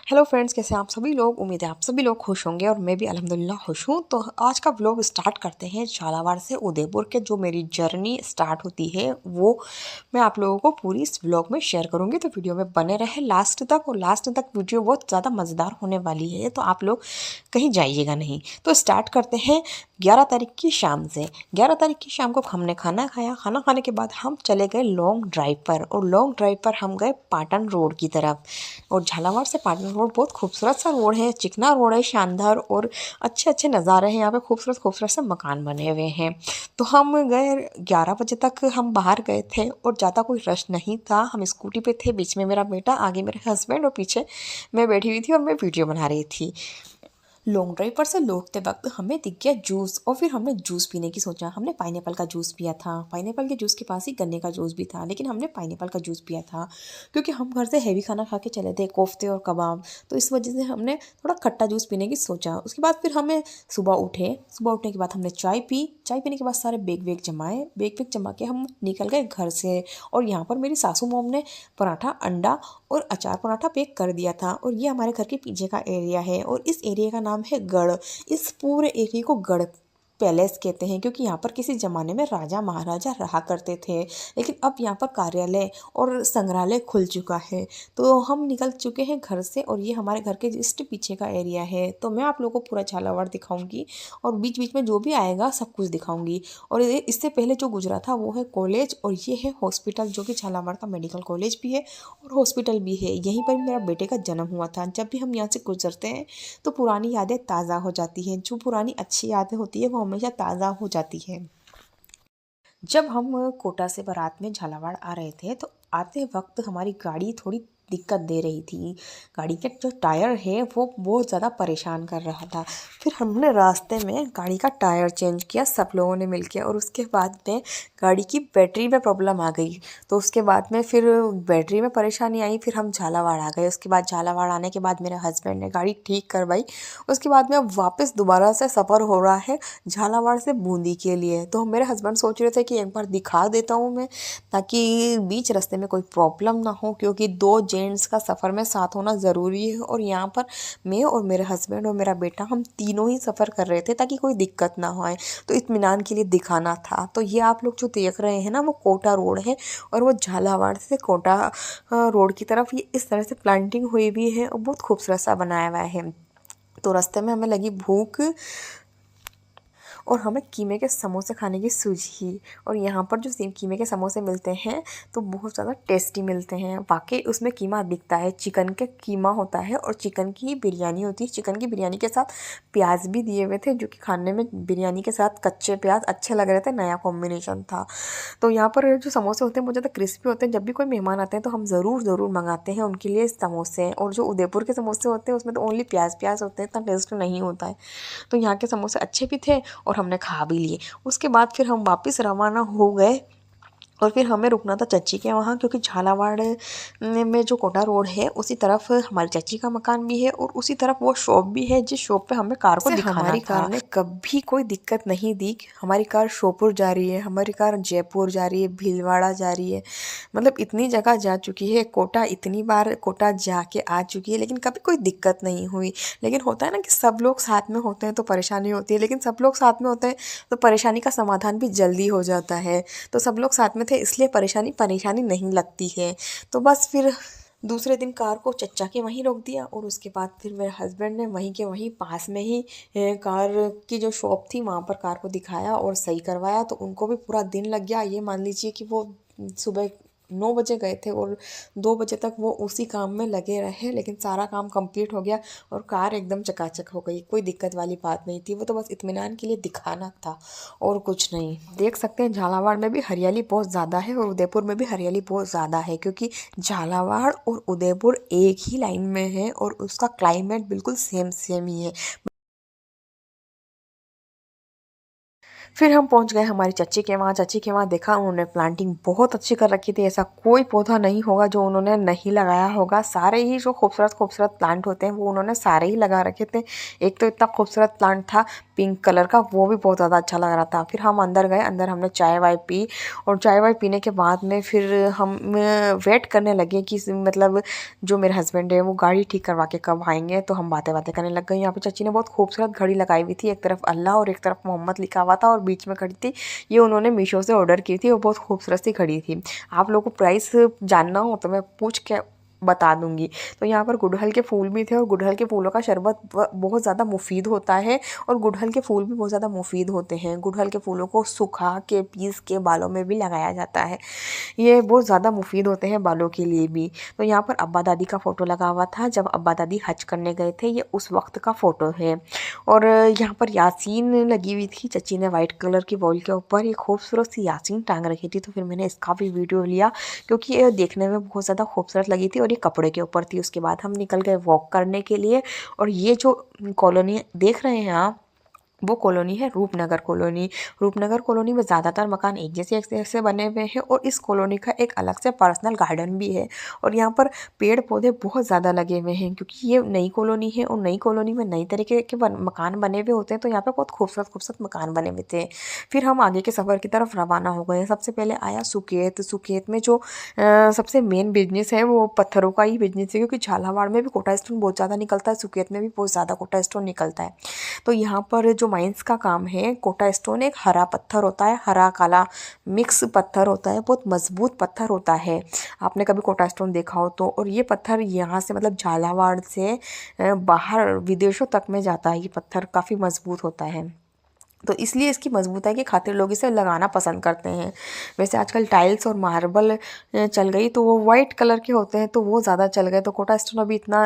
Hello friends, कैसे हैं आप सभी लोग। उम्मीद है आप सभी लोग खुश होंगे और मैं भी अल्हम्दुलिल्लाह खुश हूँ। तो आज का व्लॉग स्टार्ट करते हैं झालावाड़ से उदयपुर के। जो मेरी जर्नी स्टार्ट होती है वो मैं आप लोगों को पूरी इस व्लॉग में शेयर करूँगी, तो वीडियो में बने रहे लास्ट तक। और लास्ट तक वीडियो बहुत ज़्यादा मज़ेदार होने वाली है, तो आप लोग कहीं जाइएगा नहीं। तो स्टार्ट करते हैं 11 तारीख की शाम से। 11 तारीख की शाम को हमने खाना खाया। खाना खाने के बाद हम चले गए लॉन्ग ड्राइव पर, और लॉन्ग ड्राइव पर हम गए पाटन रोड की तरफ। और झालावाड़ से पाटन रोड बहुत खूबसूरत सा रोड है, चिकना रोड है, शानदार, और अच्छे अच्छे नज़ारे हैं यहाँ पे। खूबसूरत खूबसूरत से मकान बने हुए हैं। तो हम गए 11 बजे तक हम बाहर गए थे, और ज़्यादा कोई रश नहीं था। हम स्कूटी पे थे, बीच में मेरा बेटा, आगे मेरे हस्बैंड, और पीछे मैं बैठी हुई थी और मैं वीडियो बना रही थी। लॉन्ग ड्राइव पर से लौटते वक्त हमें दिख गया जूस, और फिर हमने जूस पीने की सोचा। हमने पाइनएप्पल का जूस पिया था। पाइनएप्पल के जूस के पास ही गन्ने का जूस भी था, लेकिन हमने पाइनएप्पल का जूस पिया था क्योंकि हम घर से हैवी खाना खा के चले थे, कोफ्ते और कबाब। तो इस वजह से हमने थोड़ा खट्टा जूस पीने की सोचा। उसके बाद फिर हमें सुबह उठने के बाद हमने चाय पी। चाय पीने के बाद सारे बैग वैग जमाए। बैग वैग जमा के हम निकल गए घर से। और यहाँ पर मेरी सासू मोम ने पराठा, अंडा और अचार पराठा पैक कर दिया था। और ये हमारे घर के पीछे का एरिया है, और इस एरिया का नाम है गढ़। इस पूरे एरिया को गढ़ पैलेस कहते हैं, क्योंकि यहाँ पर किसी ज़माने में राजा महाराजा रहा करते थे। लेकिन अब यहाँ पर कार्यालय और संग्रहालय खुल चुका है। तो हम निकल चुके हैं घर से, और ये हमारे घर के जस्ट पीछे का एरिया है। तो मैं आप लोगों को पूरा झालावाड़ दिखाऊंगी, और बीच बीच में जो भी आएगा सब कुछ दिखाऊंगी। और इससे पहले जो गुजरा था वो है कॉलेज, और ये है हॉस्पिटल, जो कि झालावाड़ का मेडिकल कॉलेज भी है और हॉस्पिटल भी है। यहीं पर मेरा बेटे का जन्म हुआ था। जब भी हम यहाँ से गुजरते हैं तो पुरानी यादें ताज़ा हो जाती हैं। जो पुरानी अच्छी यादें होती है वो हमेशा ताज़ा हो जाती है। जब हम कोटा से बारात में झालावाड़ आ रहे थे, तो आते वक्त हमारी गाड़ी थोड़ी दिक्कत दे रही थी। गाड़ी के जो टायर है वो बहुत ज़्यादा परेशान कर रहा था। फिर हमने रास्ते में गाड़ी का टायर चेंज किया सब लोगों ने मिलके, और उसके बाद में गाड़ी की बैटरी में प्रॉब्लम आ गई। तो उसके बाद में फिर बैटरी में परेशानी आई। फिर हम झालावाड़ आ गए। उसके बाद झालावाड़ आने के बाद मेरे हस्बैंड ने गाड़ी ठीक करवाई। उसके बाद में अब वापस दोबारा से सफ़र हो रहा है झालावाड़ से बूंदी के लिए। तो मेरे हस्बैंड सोच रहे थे कि एक बार दिखा देता हूँ मैं, ताकि बीच रास्ते में कोई प्रॉब्लम ना हो, क्योंकि दो जेंट्स का सफ़र में साथ होना ज़रूरी है। और यहाँ पर मैं और मेरे हस्बैंड और मेरा बेटा, हम तीनों ही सफ़र कर रहे थे ताकि कोई दिक्कत ना हो। तो इत्मीनान के लिए दिखाना था। तो ये आप लोग जो देख रहे हैं ना, वो कोटा रोड है, और वो झालावाड़ से कोटा रोड की तरफ ये इस तरह से प्लांटिंग हुई भी है, और बहुत खूबसूरत सा बनाया हुआ है। तो रास्ते में हमें लगी भूख, और हमें कीमे के समोसे खाने की सूझी। और यहाँ पर जो कीमे के समोसे मिलते हैं तो बहुत ज़्यादा टेस्टी मिलते हैं। वाकई उसमें कीमा दिखता है, चिकन के कीमा होता है, और चिकन की बिरयानी होती है। चिकन की बिरयानी के साथ प्याज भी दिए हुए थे, जो कि खाने में बिरयानी के साथ कच्चे प्याज अच्छे लग रहे थे। नया कॉम्बिनेशन था। तो यहाँ पर जो समोसे होते हैं बहुत ज़्यादा क्रिस्पी होते हैं। जब भी कोई मेहमान आते हैं तो हम ज़रूर ज़रूर मंगाते हैं उनके लिए समोसे। और जो उदयपुर के समोसे होते हैं उसमें तो ओनली प्याज प्याज होते हैं, इतना टेस्ट नहीं होता है। तो यहाँ के समोसे अच्छे भी थे, और हमने खा भी लिए। उसके बाद फिर हम वापस रवाना हो गए, और फिर हमें रुकना था चाची के वहाँ, क्योंकि झालावाड़ में जो कोटा रोड है उसी तरफ हमारी चाची का मकान भी है, और उसी तरफ वो शॉप भी है जिस शॉप पे हमें कार को दिखाना हमारी था। कार ने कभी कोई दिक्कत नहीं दी। हमारी कार शोपुर जा रही है, हमारी कार जयपुर जा रही है, भीलवाड़ा जा रही है, मतलब इतनी जगह जा चुकी है। कोटा इतनी बार कोटा जाके आ चुकी है, लेकिन कभी कोई दिक्कत नहीं हुई। लेकिन होता है ना कि सब लोग साथ में होते हैं तो परेशानी होती है, लेकिन सब लोग साथ में होते हैं तो परेशानी का समाधान भी जल्दी हो जाता है। तो सब लोग साथ में थे, इसलिए परेशानी परेशानी नहीं लगती है। तो बस फिर दूसरे दिन कार को चच्चा के वहीं रोक दिया, और उसके बाद फिर मेरे हस्बैंड ने वहीं के वहीं पास में ही कार की जो शॉप थी वहाँ पर कार को दिखाया और सही करवाया। तो उनको भी पूरा दिन लग गया। ये मान लीजिए कि वो सुबह 9 बजे गए थे, और 2 बजे तक वो उसी काम में लगे रहे, लेकिन सारा काम कंप्लीट हो गया, और कार एकदम चकाचक हो गई। कोई दिक्कत वाली बात नहीं थी। वो तो बस इत्मीनान के लिए दिखाना था, और कुछ नहीं। देख सकते हैं झालावाड़ में भी हरियाली बहुत ज़्यादा है, और उदयपुर में भी हरियाली बहुत ज़्यादा है, क्योंकि झालावाड़ और उदयपुर एक ही लाइन में है, और उसका क्लाइमेट बिल्कुल सेम सेम ही है। फिर हम पहुंच गए हमारी चाची के वहाँ। चाची के वहाँ देखा उन्होंने प्लांटिंग बहुत अच्छी कर रखी थी। ऐसा कोई पौधा नहीं होगा जो उन्होंने नहीं लगाया होगा। सारे ही जो खूबसूरत खूबसूरत प्लांट होते हैं वो उन्होंने सारे ही लगा रखे थे। एक तो इतना खूबसूरत प्लांट था पिंक कलर का, वो भी बहुत ज़्यादा अच्छा लग रहा था। फिर हम अंदर गए, अंदर हमने चाय वाय पी और चाय वाय पीने के बाद में फिर हम वेट करने लगे कि मतलब जो मेरे हस्बैंड है वो गाड़ी ठीक करवा के कब आएंगे। तो हम बातें बातें करने लग गए। यहाँ पे चाची ने बहुत खूबसूरत घड़ी लगाई हुई थी, एक तरफ अल्लाह और एक तरफ मोहम्मद लिखा हुआ था और बीच में घड़ी थी। ये उन्होंने मीशो से ऑर्डर की थी और बहुत खूबसूरत सी घड़ी थी। आप लोगों को प्राइस जानना हो तो मैं पूछ के बता दूंगी। तो यहाँ पर गुड़हल के फूल भी थे और गुड़हल के फूलों का शरबत बहुत ज़्यादा मुफीद होता है और गुड़हल के फूल भी बहुत ज़्यादा मुफीद होते हैं। गुड़हल के फूलों को सुखा के पीस के बालों में भी लगाया जाता है। ये बहुत ज़्यादा मुफीद होते हैं बालों के लिए भी। तो यहाँ पर अब्बा दादी का फ़ोटो लगा हुआ था जब अब्बा दादी हज करने गए थे, ये उस वक्त का फ़ोटो है। और यहाँ पर यासीन लगी हुई थी। चची ने वाइट कलर की वॉल के ऊपर एक खूबसूरत सी यासीन टांग रखी थी, तो फिर मैंने इसका भी वीडियो लिया क्योंकि ये देखने में बहुत ज़्यादा खूबसूरत लगी थी और ये कपड़े के ऊपर थी। उसके बाद हम निकल गए वॉक करने के लिए। और ये जो कॉलोनी देख रहे हैं आप, वो कॉलोनी है रूपनगर कॉलोनी। रूपनगर कॉलोनी में ज़्यादातर मकान एक जैसे बने हुए हैं और इस कॉलोनी का एक अलग से पर्सनल गार्डन भी है। और यहाँ पर पेड़ पौधे बहुत ज़्यादा लगे हुए हैं क्योंकि ये नई कॉलोनी है और नई कॉलोनी में नई तरीके के मकान बने हुए होते हैं। तो यहाँ पे बहुत खूबसूरत खूबसूरत मकान बने हुए थे। फिर हम आगे के सफ़र की तरफ रवाना हो गए। सबसे पहले आया सुकेत। सुकेत में जो सबसे मेन बिजनेस है वो पत्थरों का ही बिजनेस है क्योंकि झालावाड़ में भी कोटा स्टोन बहुत ज़्यादा निकलता है, सुकेत में भी बहुत ज़्यादा कोटा स्टोन निकलता है। तो यहाँ पर जो माइंस का काम है, कोटा स्टोन एक हरा पत्थर होता है, हरा काला मिक्स पत्थर होता है, बहुत मजबूत पत्थर होता है। आपने कभी कोटा स्टोन देखा हो तो। और ये पत्थर यहाँ से मतलब झालावाड़ से बाहर विदेशों तक में जाता है। ये पत्थर काफ़ी मजबूत होता है, तो इसलिए इसकी मजबूताई की खातिर लोग इसे लगाना पसंद करते हैं। वैसे आजकल टाइल्स और मार्बल चल गई तो वो वाइट कलर के होते हैं तो वो ज़्यादा चल गए। तो कोटा स्टोन अभी इतना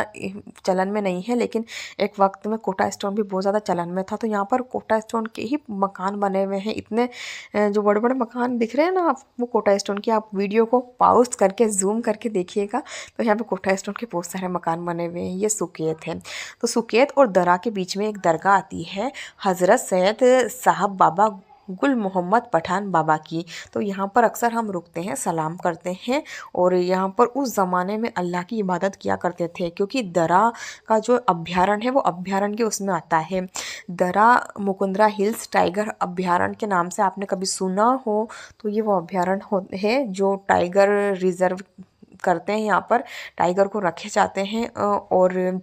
चलन में नहीं है, लेकिन एक वक्त में कोटा स्टोन भी बहुत ज़्यादा चलन में था। तो यहाँ पर कोटा स्टोन के ही मकान बने हुए हैं इतने। जो बड़े बड़े मकान दिख रहे हैं ना आप, वो कोटा स्टोन की। आप वीडियो को पॉज करके जूम करके देखिएगा तो यहाँ पर कोटा स्टोन के बहुत सारे मकान बने हुए हैं। ये सुकेत है। तो सुकेत और दरा के बीच में एक दरगाह आती है, हज़रत सैयद साहब बाबा गुल मोहम्मद पठान बाबा की। तो यहाँ पर अक्सर हम रुकते हैं, सलाम करते हैं। और यहाँ पर उस ज़माने में अल्लाह की इबादत किया करते थे क्योंकि दरा का जो अभ्यारण्य है वो अभ्यारण्य के उसमें आता है। दरा मुकुंदरा हिल्स टाइगर अभ्यारण्य के नाम से आपने कभी सुना हो तो ये वो अभ्यारण्य है जो टाइगर रिजर्व करते हैं। यहाँ पर टाइगर को रखे जाते हैं और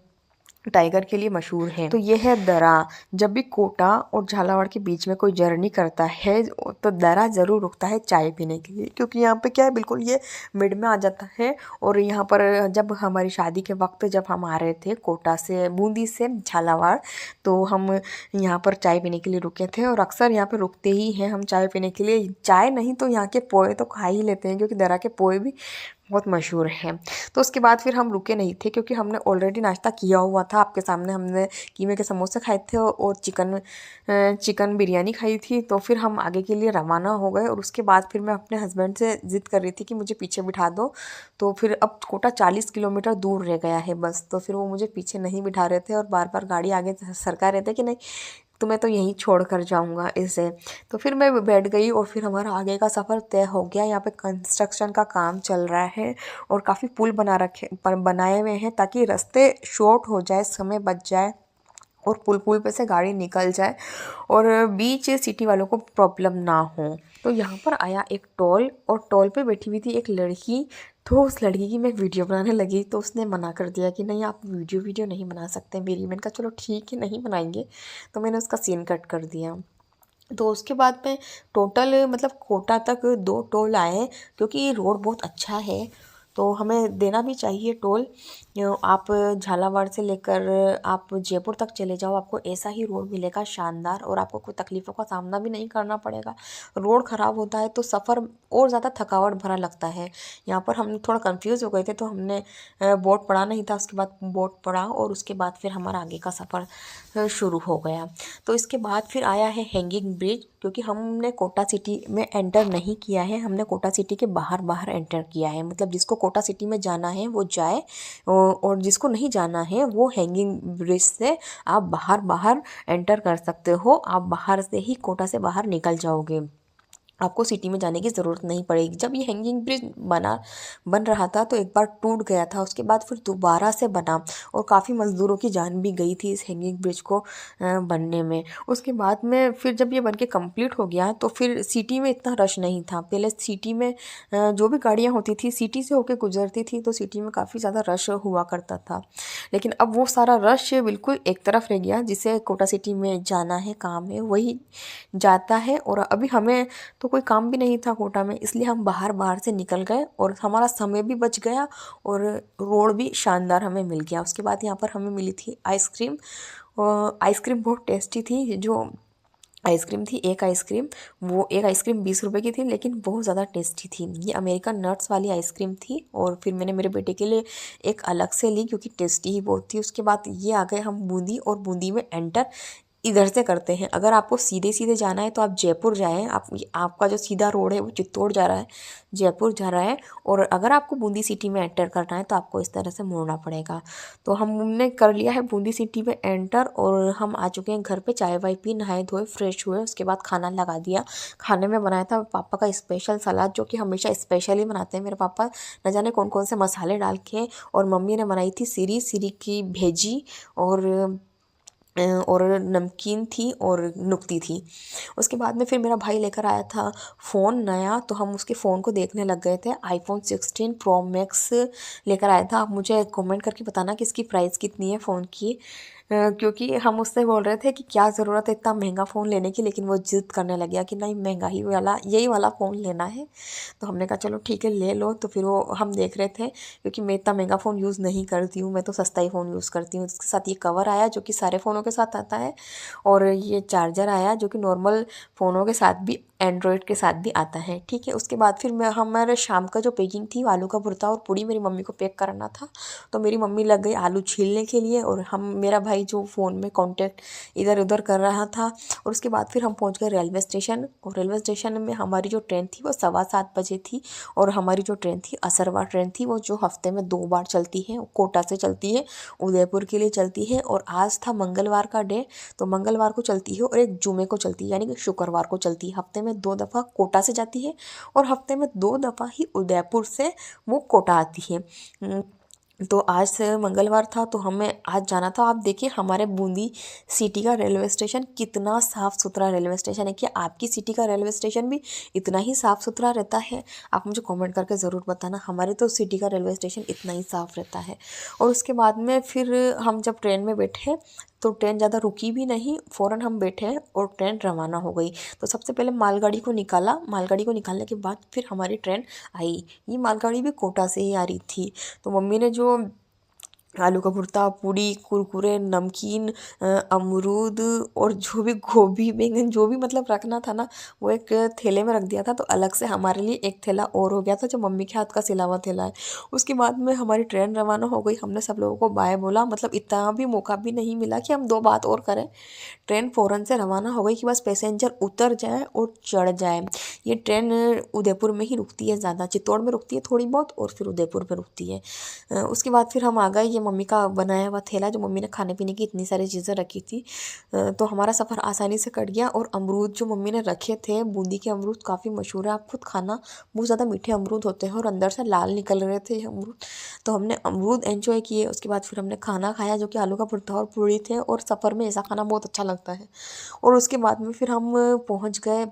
टाइगर के लिए मशहूर है। तो ये है दरा। जब भी कोटा और झालावाड़ के बीच में कोई जर्नी करता है तो दरा ज़रूर रुकता है चाय पीने के लिए क्योंकि यहाँ पे क्या है, बिल्कुल ये मिड में आ जाता है। और यहाँ पर जब हमारी शादी के वक्त जब हम आ रहे थे कोटा से, बूंदी से झालावाड़, तो हम यहाँ पर चाय पीने के लिए रुके थे और अक्सर यहाँ पर रुकते ही हैं हम चाय पीने के लिए। चाय नहीं तो यहाँ के पोए तो खा ही लेते हैं क्योंकि दरा के पोए भी बहुत मशहूर है। तो उसके बाद फिर हम रुके नहीं थे क्योंकि हमने ऑलरेडी नाश्ता किया हुआ था। आपके सामने हमने कीमे के समोसे खाए थे और चिकन बिरयानी खाई थी। तो फिर हम आगे के लिए रवाना हो गए और उसके बाद फिर मैं अपने हस्बैंड से ज़िद कर रही थी कि मुझे पीछे बिठा दो। तो फिर अब कोटा 40 किलोमीटर दूर रह गया है बस, तो फिर वो मुझे पीछे नहीं बिठा रहे थे और बार बार गाड़ी आगे सरका रहे थे कि नहीं तुम्हें तो यहीं छोड़ कर जाऊंगा इसे। तो फिर मैं बैठ गई और फिर हमारा आगे का सफ़र तय हो गया। यहाँ पे कंस्ट्रक्शन का काम चल रहा है और काफ़ी पुल बनाए हुए हैं ताकि रास्ते शॉर्ट हो जाए, समय बच जाए और पुल पे से गाड़ी निकल जाए और बीच सिटी वालों को प्रॉब्लम ना हो। तो यहाँ पर आया एक टोल और टोल पे बैठी हुई थी एक लड़की। तो उस लड़की की मैं वीडियो बनाने लगी तो उसने मना कर दिया कि नहीं आप वीडियो नहीं बना सकते मेरी। मैंने कहा चलो ठीक है नहीं बनाएंगे, तो मैंने उसका सीन कट कर दिया। तो उसके बाद में टोटल मतलब कोटा तक 2 टोल आए क्योंकि रोड बहुत अच्छा है तो हमें देना भी चाहिए टोल। आप झालावाड़ से लेकर आप जयपुर तक चले जाओ, आपको ऐसा ही रोड मिलेगा शानदार और आपको कोई तकलीफ़ों का सामना भी नहीं करना पड़ेगा। रोड ख़राब होता है तो सफ़र और ज़्यादा थकावट भरा लगता है। यहाँ पर हम थोड़ा कंफ्यूज हो गए थे तो हमने बोर्ड पढ़ा नहीं था, उसके बाद बोर्ड पढ़ा और उसके बाद फिर हमारा आगे का सफ़र शुरू हो गया। तो इसके बाद फिर आया है हैंगिंग ब्रिज। क्योंकि हमने कोटा सिटी में एंटर नहीं किया है, हमने कोटा सिटी के बाहर बाहर एंटर किया है। मतलब जिसको कोटा सिटी में जाना है वो जाए, और जिसको नहीं जाना है वो हैंगिंग ब्रिज से आप बाहर बाहर एंटर कर सकते हो। आप बाहर से ही कोटा से बाहर निकल जाओगे, आपको सिटी में जाने की ज़रूरत नहीं पड़ेगी। जब ये हैंगिंग ब्रिज बन रहा था तो एक बार टूट गया था, उसके बाद फिर दोबारा से बना और काफ़ी मज़दूरों की जान भी गई थी इस हैंगिंग ब्रिज को बनने में। उसके बाद में फिर जब ये बन के कम्प्लीट हो गया तो फिर सिटी में इतना रश नहीं था। पहले सिटी में जो भी गाड़ियाँ होती थी सिटी से होकर गुजरती थी तो सिटी में काफ़ी ज़्यादा रश हुआ करता था, लेकिन अब वो सारा रश बिल्कुल एक तरफ रह गया। जिसे कोटा सिटी में जाना है, काम है, वही जाता है। और अभी हमें तो कोई काम भी नहीं था कोटा में, इसलिए हम बाहर बाहर से निकल गए और हमारा समय भी बच गया और रोड भी शानदार हमें मिल गया। उसके बाद यहाँ पर हमें मिली थी आइसक्रीम, और आइसक्रीम बहुत टेस्टी थी। जो आइसक्रीम थी, एक आइसक्रीम, वो एक आइसक्रीम 20 रुपए की थी, लेकिन बहुत ज़्यादा टेस्टी थी। ये अमेरिकन नट्स वाली आइसक्रीम थी। और फिर मैंने मेरे बेटे के लिए एक अलग से ली क्योंकि टेस्टी ही बहुत थी। उसके बाद ये आ गए हम बूंदी, और बूंदी में एंटर इधर से करते हैं। अगर आपको सीधे सीधे जाना है तो आप जयपुर जाएं। आपका जो सीधा रोड है वो चित्तौड़ जा रहा है, जयपुर जा रहा है। और अगर आपको बूंदी सिटी में एंटर करना है तो आपको इस तरह से मुड़ना पड़ेगा। तो हमने कर लिया है बूंदी सिटी में एंटर, और हम आ चुके हैं घर पे। चाय वाय पी, नहाए धोए, फ्रेश हुए, उसके बाद खाना लगा दिया। खाने में बनाया था पापा का स्पेशल सलाद, जो कि हमेशा स्पेशल ही बनाते हैं मेरे पापा, न जाने कौन कौन से मसाले डाल के। और मम्मी ने बनाई थी सिरी की भेजी, और नमकीन थी और नुक्ती थी। उसके बाद में फिर मेरा भाई लेकर आया था फ़ोन नया, तो हम उसके फ़ोन को देखने लग गए थे। आईफोन 16 प्रो मैक्स लेकर आया था। आप मुझे कमेंट करके बताना कि इसकी प्राइस कितनी है फ़ोन की, क्योंकि हम उससे बोल रहे थे कि क्या ज़रूरत है इतना महंगा फ़ोन लेने की, लेकिन वो ज़िद करने लग गया कि नहीं, महंगा ही वाला, यही वाला फ़ोन लेना है। तो हमने कहा चलो ठीक है ले लो। तो फिर वो हम देख रहे थे, क्योंकि मैं इतना महंगा फ़ोन यूज़ नहीं करती हूँ, मैं तो सस्ता ही फ़ोन यूज़ करती हूँ। इसके साथ ये कवर आया जो कि सारे फ़ोनों के साथ आता है, और ये चार्जर आया जो कि नॉर्मल फ़ोनों के साथ भी, एंड्रॉयड के साथ भी आता है। ठीक है, उसके बाद फिर मैं हमारे शाम का जो पैकिंग थी, आलू का भुर्ता और पूड़ी, मेरी मम्मी को पैक करना था। तो मेरी मम्मी लग गई आलू छीलने के लिए, और मेरा भाई जो फ़ोन में कॉन्टैक्ट इधर उधर कर रहा था। और उसके बाद फिर हम पहुंच गए रेलवे स्टेशन, और रेलवे स्टेशन में हमारी जो ट्रेन थी वो 7:15 बजे थी। और हमारी जो ट्रेन थी असरवा ट्रेन थी, वो जो हफ्ते में 2 बार चलती है। कोटा से चलती है, उदयपुर के लिए चलती है। और आज था मंगलवार का डे, तो मंगलवार को चलती है और एक जुमे को चलती है, यानी कि शुक्रवार को चलती है। हफ्ते में 2 दफ़ा कोटा से जाती है, और हफ्ते में 2 दफ़ा ही उदयपुर से वो कोटा आती है। तो आज से मंगलवार था तो हमें आज जाना था। आप देखिए हमारे बूंदी सिटी का रेलवे स्टेशन कितना साफ़ सुथरा रेलवे स्टेशन है। कि आपकी सिटी का रेलवे स्टेशन भी इतना ही साफ़ सुथरा रहता है? आप मुझे कमेंट करके ज़रूर बताना। हमारे तो सिटी का रेलवे स्टेशन इतना ही साफ़ रहता है। और उसके बाद में फिर हम जब ट्रेन में बैठे तो ट्रेन ज़्यादा रुकी भी नहीं, फ़ौरन हम बैठे और ट्रेन रवाना हो गई। तो सबसे पहले मालगाड़ी को निकाला, मालगाड़ी को निकालने के बाद फिर हमारी ट्रेन आई। ये मालगाड़ी भी कोटा से ही आ रही थी। तो मम्मी ने जो आलू का भुर्ता, पूड़ी, कुरकुरे, नमकीन, अमरूद, और जो भी गोभी, बैंगन, जो भी मतलब रखना था ना, वो एक थैले में रख दिया था। तो अलग से हमारे लिए एक थैला और हो गया था, जो मम्मी के हाथ का सिला हुआ थैला है। उसके बाद में हमारी ट्रेन रवाना हो गई। हमने सब लोगों को बाय बोला, मतलब इतना भी मौका भी नहीं मिला कि हम 2 बात और करें। ट्रेन फ़ौरन से रवाना हो गई कि बस पैसेंजर उतर जाए और चढ़ जाए। ये ट्रेन उदयपुर में ही रुकती है ज़्यादा, चित्तौड़ में रुकती है थोड़ी बहुत, और फिर उदयपुर में रुकती है। उसके बाद फिर हम आ गए। ये मम्मी का बनाया हुआ थैला, जो मम्मी ने खाने पीने की इतनी सारी चीज़ें रखी थी। तो हमारा सफ़र आसानी से कट गया। और अमरूद जो मम्मी ने रखे थे, बूंदी के अमरूद काफ़ी मशहूर है, आप खुद खाना, बहुत ज़्यादा मीठे अमरूद होते हैं और अंदर से लाल निकल रहे थे ये अमरूद। तो हमने अमरूद एंजॉय किए। उसके बाद फिर हमने खाना खाया, जो कि आलू का भुर्ता और पूड़ी थे, और सफ़र में ऐसा खाना बहुत अच्छा लगता है। और उसके बाद में फिर हम पहुँच गए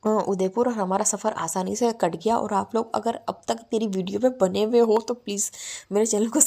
उदयपुर, और हमारा सफ़र आसानी से कट गया। और आप लोग अगर अब तक मेरी वीडियो पे बने हुए हो तो प्लीज़ मेरे चैनल को